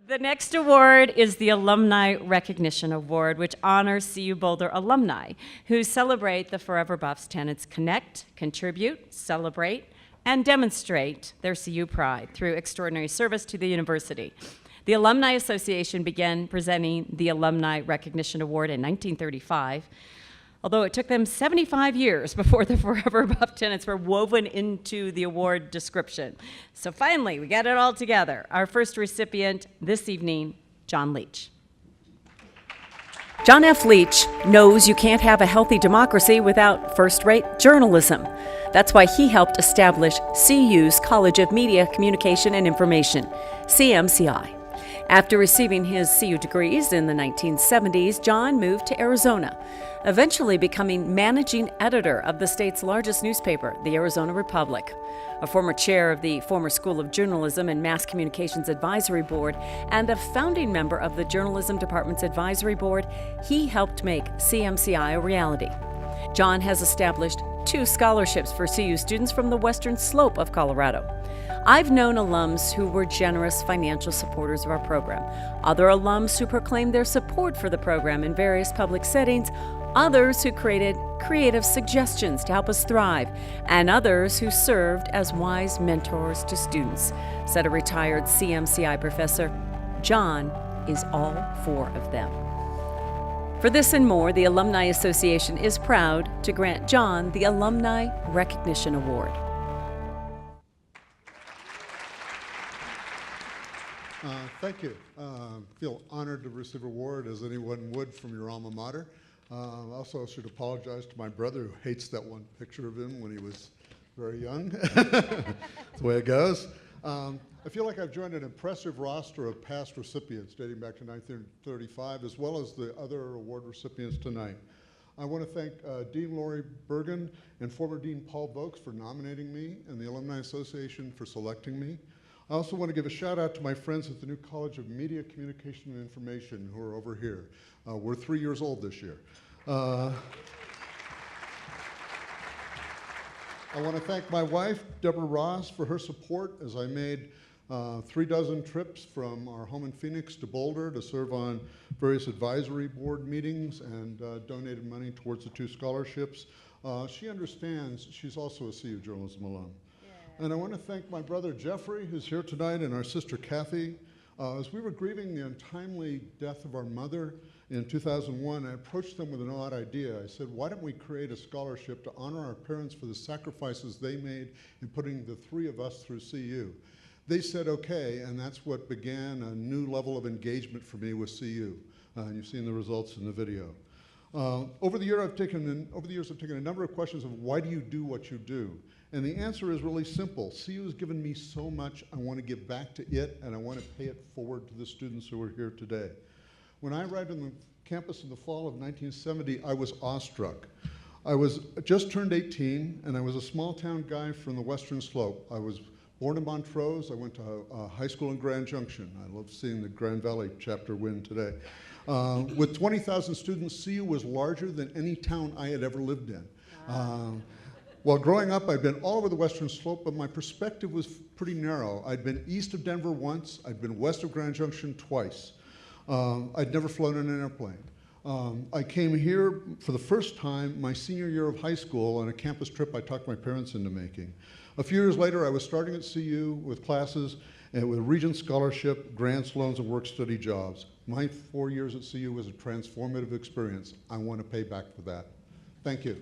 The next award is the Alumni Recognition Award, which honors CU Boulder alumni who celebrate the Forever Buffs tenets connect, contribute, celebrate, and demonstrate their CU pride through extraordinary service to the university. The Alumni Association began presenting the Alumni Recognition Award in 1935, although it took them 75 years before the Forever Buff tenets were woven into the award description. So finally, we got it all together. Our first recipient this evening, John Leach. John F. Leach knows you can't have a healthy democracy without first-rate journalism. That's why he helped establish CU's College of Media, Communication, and Information, CMCI. After receiving his CU degrees in the 1970s, John moved to Arizona, eventually becoming managing editor of the state's largest newspaper, the Arizona Republic. A former chair of the former School of Journalism and Mass Communications Advisory Board and a founding member of the Journalism Department's Advisory Board, he helped make CMCI a reality. John has established 2 scholarships for CU students from the western slope of Colorado. I've known alums who were generous financial supporters of our program, other alums who proclaimed their support for the program in various public settings, others who created creative suggestions to help us thrive, and others who served as wise mentors to students, said a retired CMCI professor. John is all 4 of them. For this and more, the Alumni Association is proud to grant John the Alumni Recognition Award. Thank you. Feel honored to receive an award, as anyone would, from your alma mater. Also, I should apologize to my brother, who hates that one picture of him when he was very young. That's the way it goes. I feel like I've joined an impressive roster of past recipients dating back to 1935, as well as the other award recipients tonight. I want to thank Dean Lori Bergen and former Dean Paul Vokes for nominating me, and the Alumni Association for selecting me. I also want to give a shout out to my friends at the new College of Media, Communication, and Information who are over here. We're 3 years old this year. I want to thank my wife, Deborah Ross, for her support as I made 3 dozen trips from our home in Phoenix to Boulder to serve on various advisory board meetings and donated money towards the 2 scholarships. She understands she's also a CU journalism alum. And I want to thank my brother Jeffrey, who's here tonight, and our sister Kathy. As we were grieving the untimely death of our mother in 2001, I approached them with an odd idea. I said, why don't we create a scholarship to honor our parents for the sacrifices they made in putting the 3 of us through CU? They said okay, and that's what began a new level of engagement for me with CU. And you've seen the results in the video. Over the years, I've taken a number of questions of why do you do what you do? And the answer is really simple. CU has given me so much, I want to give back to it, and I want to pay it forward to the students who are here today. When I arrived on the campus in the fall of 1970, I was awestruck. I was just turned 18, and I was a small town guy from the Western Slope. I was born in Montrose. I went to high school in Grand Junction. I love seeing the Grand Valley chapter win today. With 20,000 students, CU was larger than any town I had ever lived in. While growing up, I'd been all over the Western Slope, but my perspective was pretty narrow. I'd been east of Denver once. I'd been west of Grand Junction twice. I'd never flown in an airplane. I came here for the first time my senior year of high school on a campus trip I talked my parents into making. A few years later, I was starting at CU with classes and with Regent Scholarship, grants, loans, and work-study jobs. My 4 years at CU was a transformative experience. I want to pay back for that. Thank you.